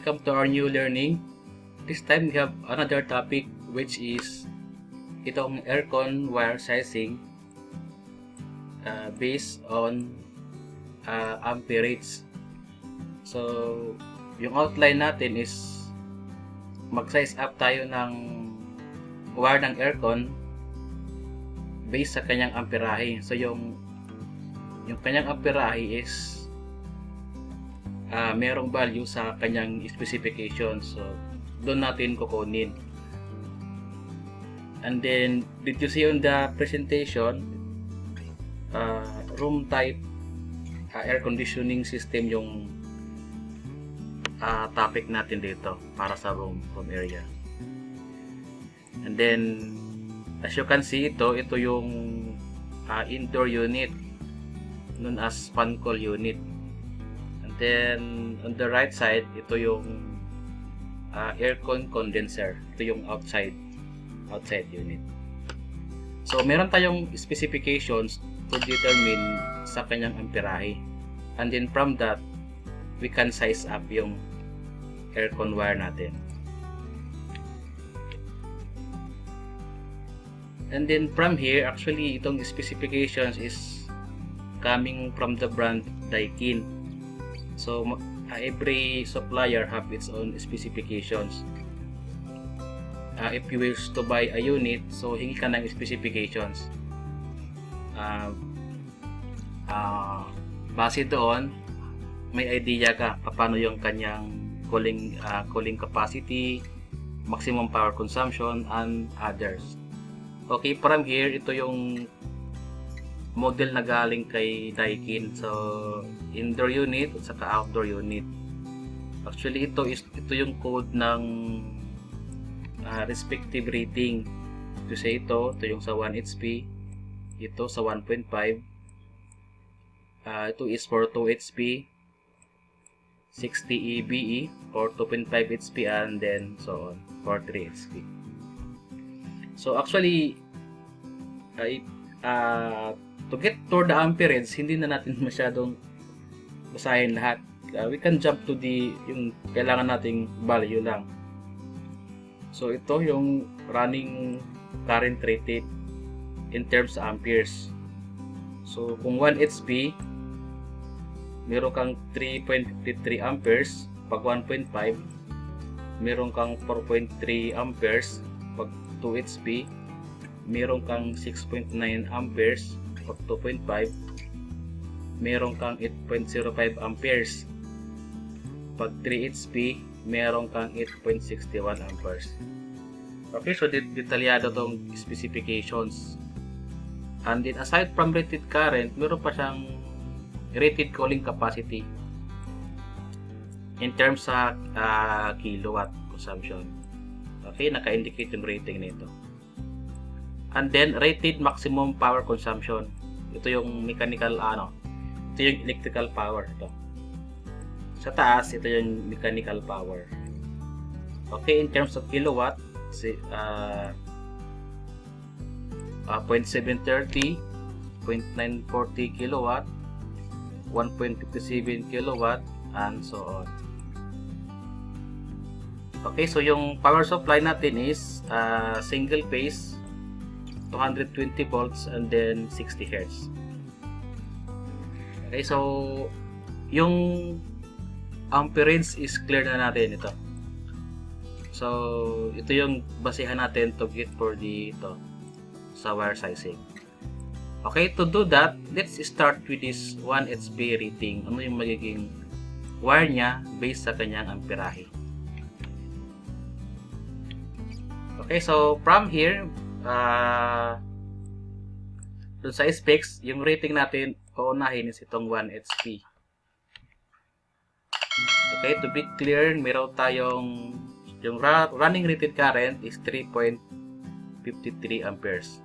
welcome to our new learning. This time we have another topic which is itong aircon wire sizing based on amperage. So, yung outline natin is mag-size up tayo ng wire ng aircon based sa kanyang amperahe. So, yung kanyang amperahe is merong value sa kanyang specification. So, doon natin kukunin. And then, did you see on the presentation, room type air conditioning system yung topic natin dito para sa room area. And then, as you can see, ito yung indoor unit known as fan coil unit. And then, on the right side, ito yung aircon condenser. Ito yung outside unit. So, meron tayong specifications to determine sa kanyang amperahe. And then, from that, we can size up yung aircon wire natin. And then, from here, actually, itong specifications is coming from the brand Daikin. So, every supplier have its own specifications. If you wish to buy a unit, so hingi ka ng specifications. Base doon, may idea ka paano yung kanyang cooling capacity, maximum power consumption, and others. Okay, from here, ito yung model na galing kay Daikin. So, indoor unit at saka outdoor unit. Actually, ito yung code ng respective rating. Ito yung sa 1 HP. Ito sa 1.5. Ito is for 2 HP, 60 EBE for 2.5 HP, and then so on for 3 HP. So, actually, to get to the amperage, hindi na natin masyadong basahin lahat. We can jump to yung kailangan nating value lang. So, ito yung running current rated in terms of amperes. So, kung 1 HP, meron kang 3.53 amperes. Pag 1.5, meron kang 4.3 amperes. Pag 2 HP, meron kang 6.9 amperes. Pag 2.5, meron kang 8.05 amperes. Pag 3 HP, meron kang 8.61 amperes. Okay, so detalyado tong specifications. And then, aside from rated current, meron pa siyang rated cooling capacity in terms sa kilowatt consumption. Okay, naka-indicate yung rating nito. And then, rated maximum power consumption. Ito yung mechanical, ito yung electrical power. Ito. Sa taas, ito yung mechanical power. Okay, in terms of kilowatt, 0.730, 0.940 kilowatt, 1.57 kilowatt, and so on. Okay, so yung power supply natin is single phase, 220 volts, and then 60 Hz. Okay, so yung amperage is clear na natin ito. So, ito yung basehan natin to get for sa wire sizing. Okay, to do that, let's start with this 1 HP rating. Ano yung magiging wire niya based sa kanyang amperahe. Okay, so from here, dun sa specs, yung rating natin, uunahin is itong 1 HP. Okay, to be clear, meron tayong yung running rated current is 3.53 amperes.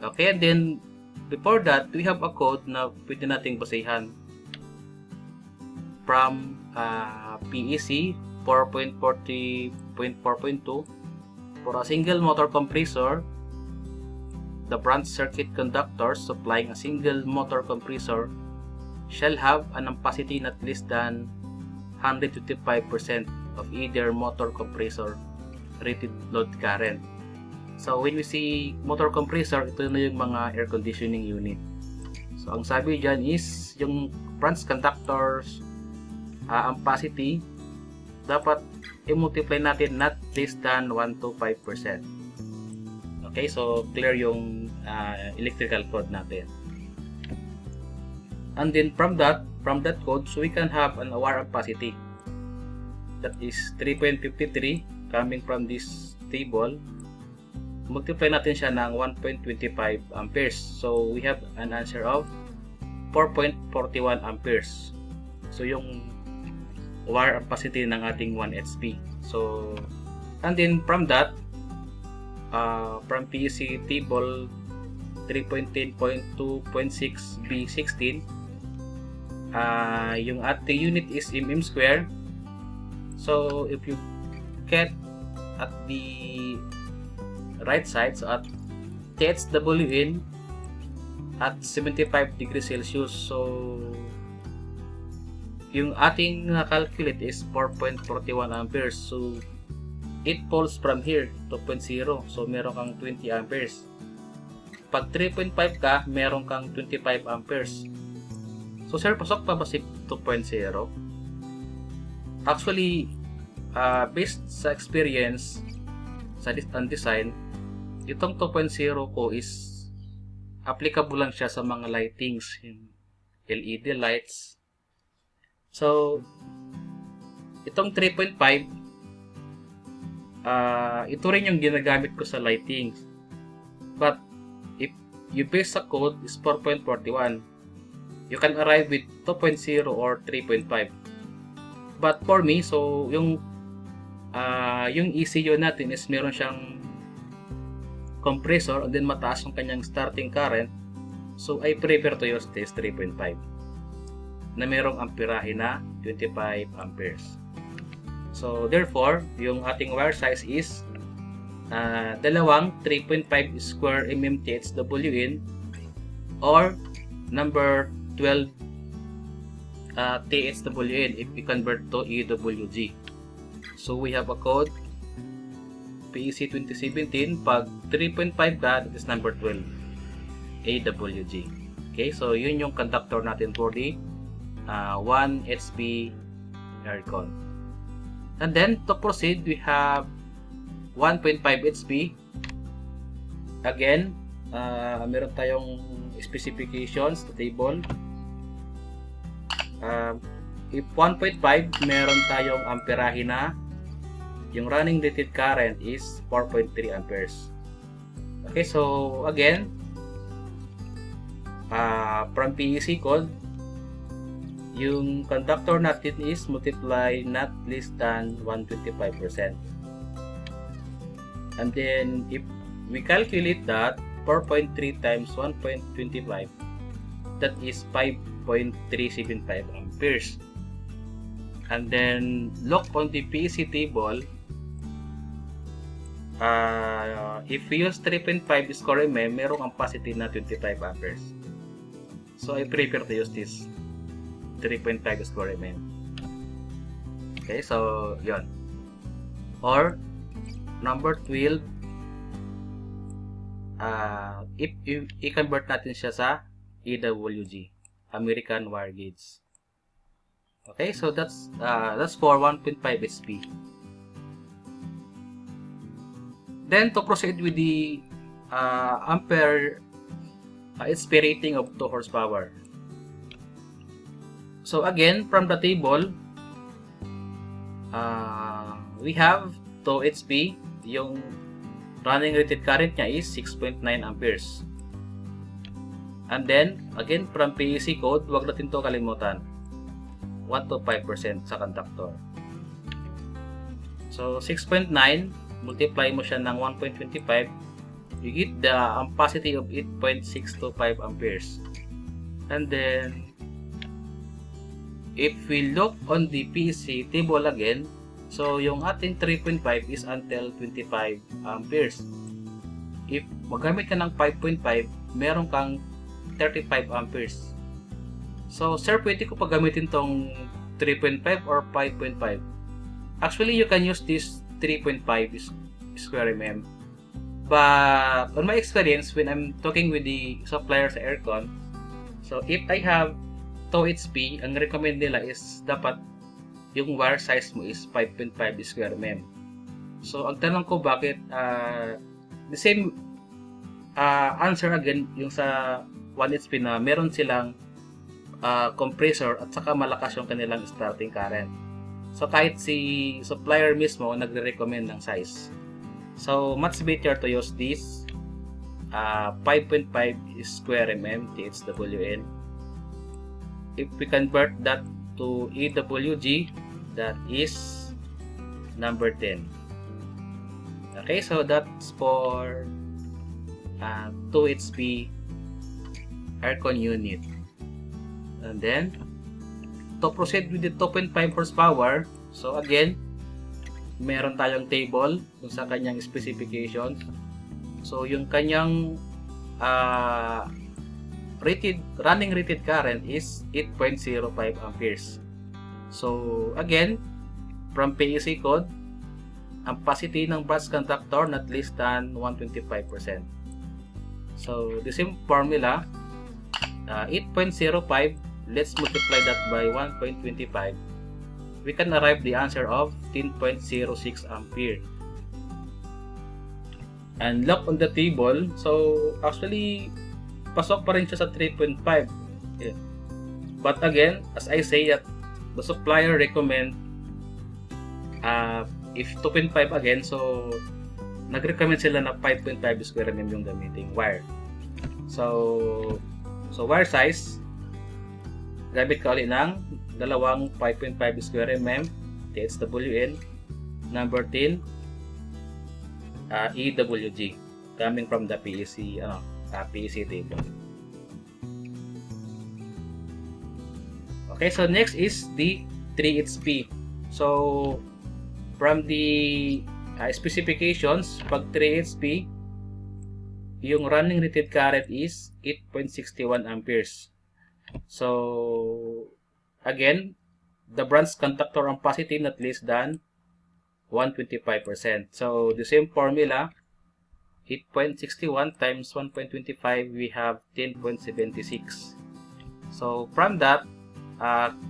Okay, and then before that, we have a code na pwede nating basehan from PEC 4.40.4.2 for a single motor compressor. The branch circuit conductors supplying a single motor compressor shall have an ampacity not less than 125% of either motor compressor rated load current. So when we see motor compressor, ito na yung mga air conditioning unit. So ang sabi dyan is yung branch conductors ampacity dapat i-multiply natin not less than 1 to 5%. Okay, so clear yung electrical code natin. And then from that code, so we can have an wire ampacity that is 3.53 coming from this table. Multiply natin siya ng 1.25 amperes. So we have an answer of 4.41 amperes. So yung wire ampacity ng ating 1 HP. So and then from that from PEC table 3.10.2.6B16 yung ating unit is mm². So if you get at the right side, so at THWN at 75 degrees Celsius, so yung ating calculate is 4.41 amperes. So it falls from here 2.0, so meron kang 20 amperes. Pag 3.5 ka, meron kang 25 amperes. So sir, pasok pa ba si 2.0? Actually, based sa experience sa design, itong 2.0 ko is applicable lang siya sa mga lightings, LED lights. So itong 3.5 ito rin yung ginagamit ko sa lighting, but if you base sa code is 4.41, you can arrive with 2.0 or 3.5. But for me, so yung ECU natin is meron siyang compressor and then mataas yung kanyang starting current, so I prefer to use this 3.5 na merong amperahe na 25 amperes. So therefore, yung ating wire size is dalawang 3.5 square mm THWN or number 12 THWN if we convert to EWG. So we have a code PEC 2017, pag 3.5 ka, that is number 12 AWG. Okay, so yun yung conductor natin for the 1 HP aircon. And then to proceed, we have 1.5 HP. Again, meron tayong specifications sa table. If 1.5, meron tayong amperahe na. Yung running rated current is 4.3 amperes. Okay, so again, from PEC code, yung conductor natin is multiply not less than 125%. And then if we calculate that, 4.3 times 1.25, that is 5.375 amperes. And then look on the PEC table, if we use 3.5 square mm, merong ampacity na 25 amperes. So I prefer to use this 3.5 square mm. Okay, so yon. Or number 12, if i-convert natin siya sa EWG, American Wire Gauge. Okay, so that's for 1.5 HP. Then to proceed with the ampere HP rating of 2 horsepower. So again, from the table, we have 2 HP. Yung running rated current niya is 6.9 amperes. And then, again, from PEC code, wag natin to kalimutan. 1 to 5% sa conductor. So 6.9, multiply mo siya ng 1.25, you get the ampacity of 8.625 amperes. And then if we look on the PEC table again, so yung ating 3.5 is until 25 amperes. If magamit ka ng 5.5, meron kang 35 amperes. So sir, pwede ko pa gamitin tong 3.5 or 5.5. Actually, you can use this 3.5 square mm. But on my experience, when I'm talking with the supplier sa aircon, so if I have 2 HP, ang recommend nila is dapat yung wire size mo is 5.5 square mm. So, ang tanong ko bakit the same answer again yung sa 1 HP na meron silang compressor at saka malakas yung kanilang starting current. So kahit si supplier mismo nagre-recommend ng size. So much better to use this 5.5 square mm THWN. If we convert that to EWG, that is number 10. Okay, so that's for 2 HP aircon unit. And then to proceed with the 2.5 horsepower, so again meron tayong table kung sa kanyang specifications. So yung kanyang running rated current is 8.05 amperes. So again, from PEC code, ampacity ng brass conductor not less than 125%. So the same formula, 8.05, let's multiply that by 1.25. We can arrive the answer of 10.06 ampere. And look on the table. So actually, pasok pa rin siya sa 3.5. Yeah. But again, as I say, that the supplier recommend if 2.5 again, so nag-recommend sila na 5.5 square mm yung gamiting wire. So wire size, gamit ka ulit ng dalawang 5.5 square mm THWN, number 10 EWG, coming from the PEC table. Okay, so next is the 3 HP. So from the specifications, pag 3 HP, yung running rated current is 8.61 amperes. So again, the branch conductor ampacity not less than 125%. So the same formula, 8.61 times 1.25, we have 10.76. So from that,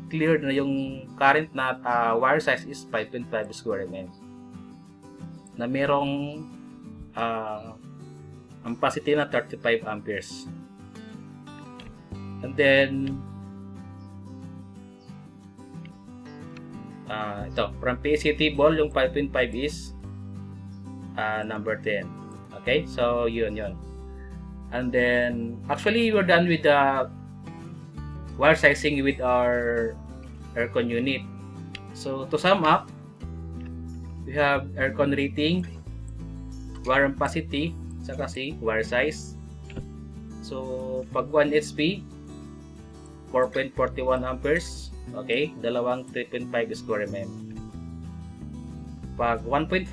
clear na yung current na wire size is 5.5 square mm na merong ampacity na 35 amperes. And then ito, from PEC table, yung 5.5 is number 10. Okay, so yun. And then actually we're done with the wire sizing with our aircon unit. So to sum up, we have aircon rating, wire ampacity, saka si wire size. So pag 1 HP, 4.41 amperes, okay, dalawang 3.5 square mm. Pag 1.5,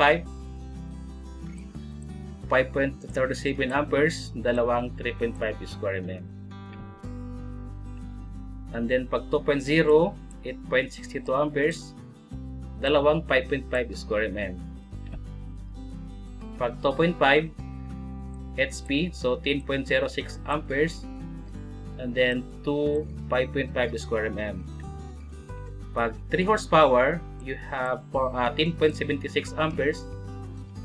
5.37 amperes, dalawang 3.5 square mm. And then pag 2.0, 8.62 amperes, dalawang 5.5 square mm. Pag 2.5 HP, so 10.06 amperes, and then 5.5 square mm. Pag 3 horsepower, you have 10.76 amperes,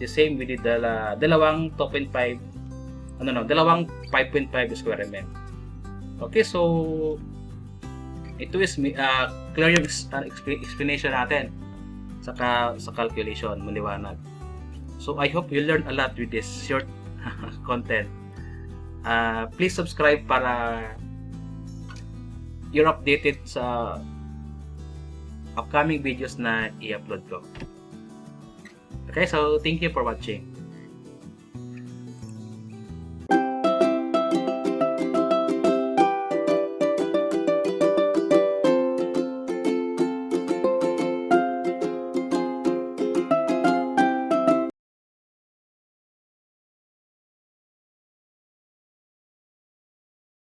the same with the dalawang 2.5, dalawang 5.5 square mm. Okay, so ito is clear yung explanation natin sa calculation, maliwanag. So I hope you learn a lot with this short content. Please subscribe para you're updated sa upcoming videos na i-upload ko. Okay, so thank you for watching.